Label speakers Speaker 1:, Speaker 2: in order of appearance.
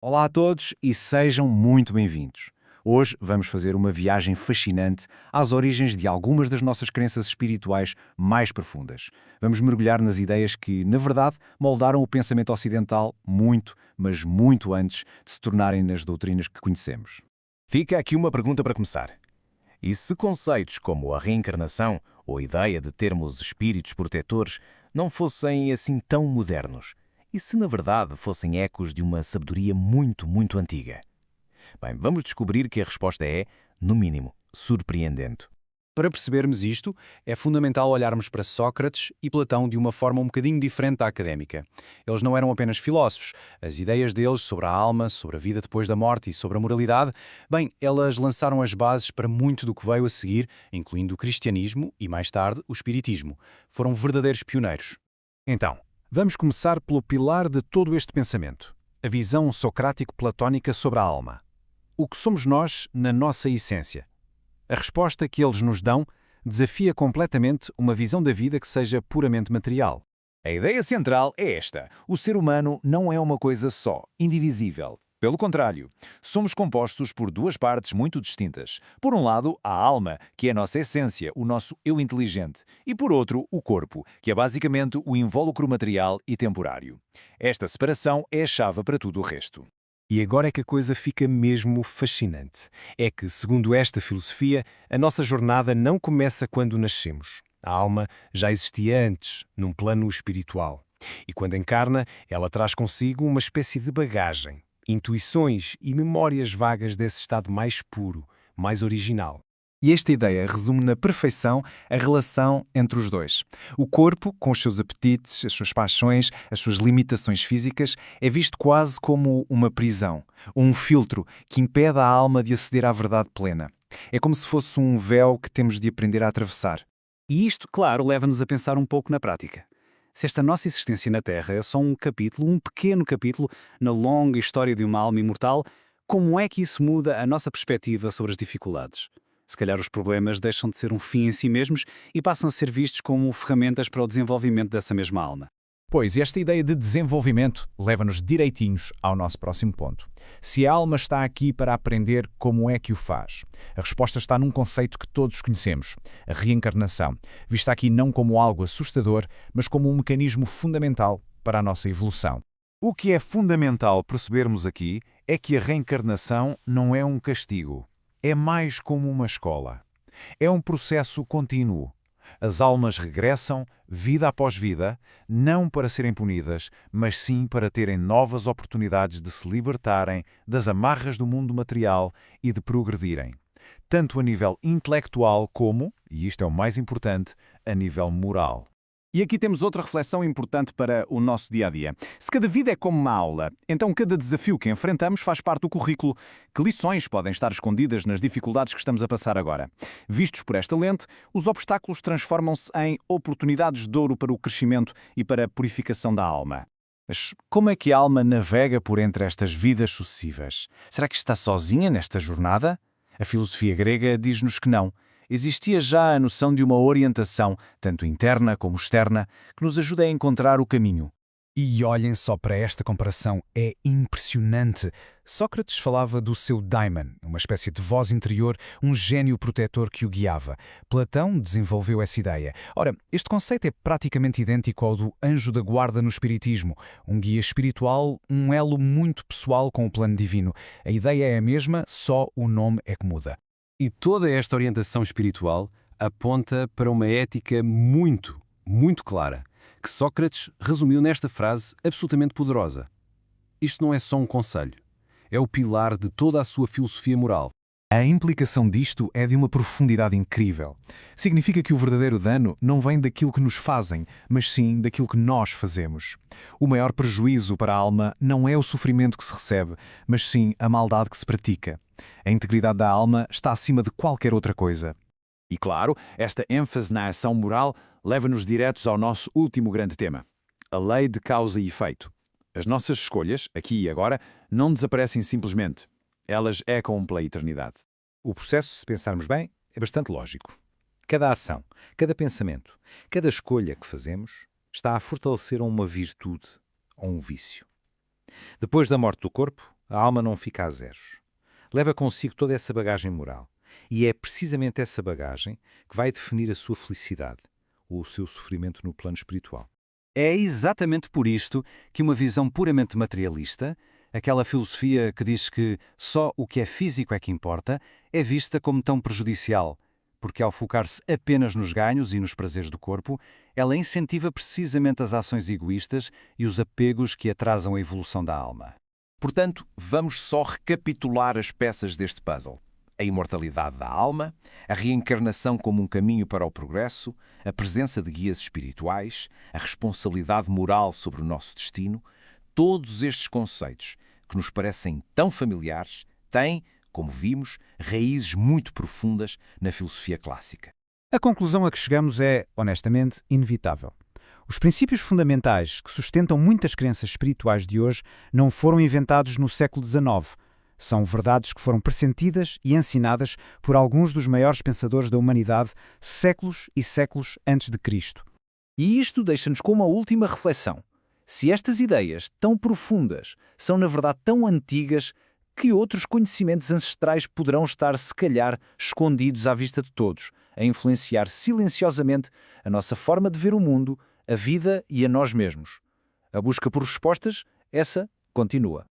Speaker 1: Olá a todos e sejam muito bem-vindos. Hoje vamos fazer uma viagem fascinante às origens de algumas das nossas crenças espirituais mais profundas. Vamos mergulhar nas ideias que, na verdade, moldaram o pensamento ocidental muito, mas muito antes de se tornarem nas doutrinas que conhecemos.
Speaker 2: Fica aqui uma pergunta para começar. E se conceitos como a reencarnação ou a ideia de termos espíritos protetores não fossem assim tão modernos? E se na verdade fossem ecos de uma sabedoria muito, muito antiga? Bem, vamos descobrir que a resposta é, no mínimo, surpreendente.
Speaker 1: Para percebermos isto, é fundamental olharmos para Sócrates e Platão de uma forma um bocadinho diferente da académica. Eles não eram apenas filósofos. As ideias deles sobre a alma, sobre a vida depois da morte e sobre a moralidade, bem, elas lançaram as bases para muito do que veio a seguir, incluindo o cristianismo e, mais tarde, o espiritismo. Foram verdadeiros pioneiros.
Speaker 3: Então, vamos começar pelo pilar de todo este pensamento, a visão socrático-platónica sobre a alma. O que somos nós na nossa essência? A resposta que eles nos dão desafia completamente uma visão da vida que seja puramente material.
Speaker 4: A ideia central é esta: o ser humano não é uma coisa só, indivisível. Pelo contrário, somos compostos por duas partes muito distintas. Por um lado, a alma, que é a nossa essência, o nosso eu inteligente, e por outro, o corpo, que é basicamente o invólucro material e temporário. Esta separação é a chave para tudo o resto.
Speaker 3: E agora é que a coisa fica mesmo fascinante. É que, segundo esta filosofia, a nossa jornada não começa quando nascemos. A alma já existia antes, num plano espiritual. E quando encarna, ela traz consigo uma espécie de bagagem, intuições e memórias vagas desse estado mais puro, mais original.
Speaker 5: E esta ideia resume na perfeição a relação entre os dois. O corpo, com os seus apetites, as suas paixões, as suas limitações físicas, é visto quase como uma prisão, um filtro que impede a alma de aceder à verdade plena. É como se fosse um véu que temos de aprender a atravessar.
Speaker 1: E isto, claro, leva-nos a pensar um pouco na prática. Se esta nossa existência na Terra é só um capítulo, um pequeno capítulo, na longa história de uma alma imortal, como é que isso muda a nossa perspectiva sobre as dificuldades? Se calhar os problemas deixam de ser um fim em si mesmos e passam a ser vistos como ferramentas para o desenvolvimento dessa mesma alma.
Speaker 6: Pois, esta ideia de desenvolvimento leva-nos direitinhos ao nosso próximo ponto. Se a alma está aqui para aprender, como é que o faz? A resposta está num conceito que todos conhecemos, a reencarnação, vista aqui não como algo assustador, mas como um mecanismo fundamental para a nossa evolução.
Speaker 7: O que é fundamental percebermos aqui é que a reencarnação não é um castigo. É mais como uma escola. É um processo contínuo. As almas regressam, vida após vida, não para serem punidas, mas sim para terem novas oportunidades de se libertarem das amarras do mundo material e de progredirem, tanto a nível intelectual como, e isto é o mais importante, a nível moral.
Speaker 1: E aqui temos outra reflexão importante para o nosso dia-a-dia. Se cada vida é como uma aula, então cada desafio que enfrentamos faz parte do currículo. Que lições podem estar escondidas nas dificuldades que estamos a passar agora? Vistos por esta lente, os obstáculos transformam-se em oportunidades de ouro para o crescimento e para a purificação da alma. Mas como é que a alma navega por entre estas vidas sucessivas? Será que está sozinha nesta jornada? A filosofia grega diz-nos que não. Existia já a noção de uma orientação, tanto interna como externa, que nos ajuda a encontrar o caminho.
Speaker 3: E olhem só para esta comparação, é impressionante. Sócrates falava do seu daimon, uma espécie de voz interior, um gênio protetor que o guiava. Platão desenvolveu essa ideia. Ora, este conceito é praticamente idêntico ao do anjo da guarda no espiritismo, um guia espiritual, um elo muito pessoal com o plano divino. A ideia é a mesma, só o nome é que muda.
Speaker 8: E toda esta orientação espiritual aponta para uma ética muito, muito clara, que Sócrates resumiu nesta frase absolutamente poderosa. Isto não é só um conselho, é o pilar de toda a sua filosofia moral.
Speaker 5: A implicação disto é de uma profundidade incrível. Significa que o verdadeiro dano não vem daquilo que nos fazem, mas sim daquilo que nós fazemos. O maior prejuízo para a alma não é o sofrimento que se recebe, mas sim a maldade que se pratica. A integridade da alma está acima de qualquer outra coisa.
Speaker 4: E claro, esta ênfase na ação moral leva-nos diretos ao nosso último grande tema: a lei de causa e efeito. As nossas escolhas, aqui e agora, não desaparecem simplesmente. Elas ecoam pela eternidade.
Speaker 9: O processo, se pensarmos bem, é bastante lógico. Cada ação, cada pensamento, cada escolha que fazemos está a fortalecer uma virtude ou um vício. Depois da morte do corpo, a alma não fica a zeros. Leva consigo toda essa bagagem moral. E é precisamente essa bagagem que vai definir a sua felicidade ou o seu sofrimento no plano espiritual.
Speaker 4: É exatamente por isto que uma visão puramente materialista, aquela filosofia que diz que só o que é físico é que importa, é vista como tão prejudicial, porque ao focar-se apenas nos ganhos e nos prazeres do corpo, ela incentiva precisamente as ações egoístas e os apegos que atrasam a evolução da alma.
Speaker 2: Portanto, vamos só recapitular as peças deste puzzle. A imortalidade da alma, a reencarnação como um caminho para o progresso, a presença de guias espirituais, a responsabilidade moral sobre o nosso destino, todos estes conceitos, que nos parecem tão familiares, têm, como vimos, raízes muito profundas na filosofia clássica.
Speaker 3: A conclusão a que chegamos é, honestamente, inevitável. Os princípios fundamentais que sustentam muitas crenças espirituais de hoje não foram inventados no século XIX. São verdades que foram pressentidas e ensinadas por alguns dos maiores pensadores da humanidade séculos e séculos antes de Cristo. E isto deixa-nos com uma última reflexão. Se estas ideias tão profundas são na verdade tão antigas, que outros conhecimentos ancestrais poderão estar, se calhar, escondidos à vista de todos, a influenciar silenciosamente a nossa forma de ver o mundo, a vida e a nós mesmos? A busca por respostas, essa continua.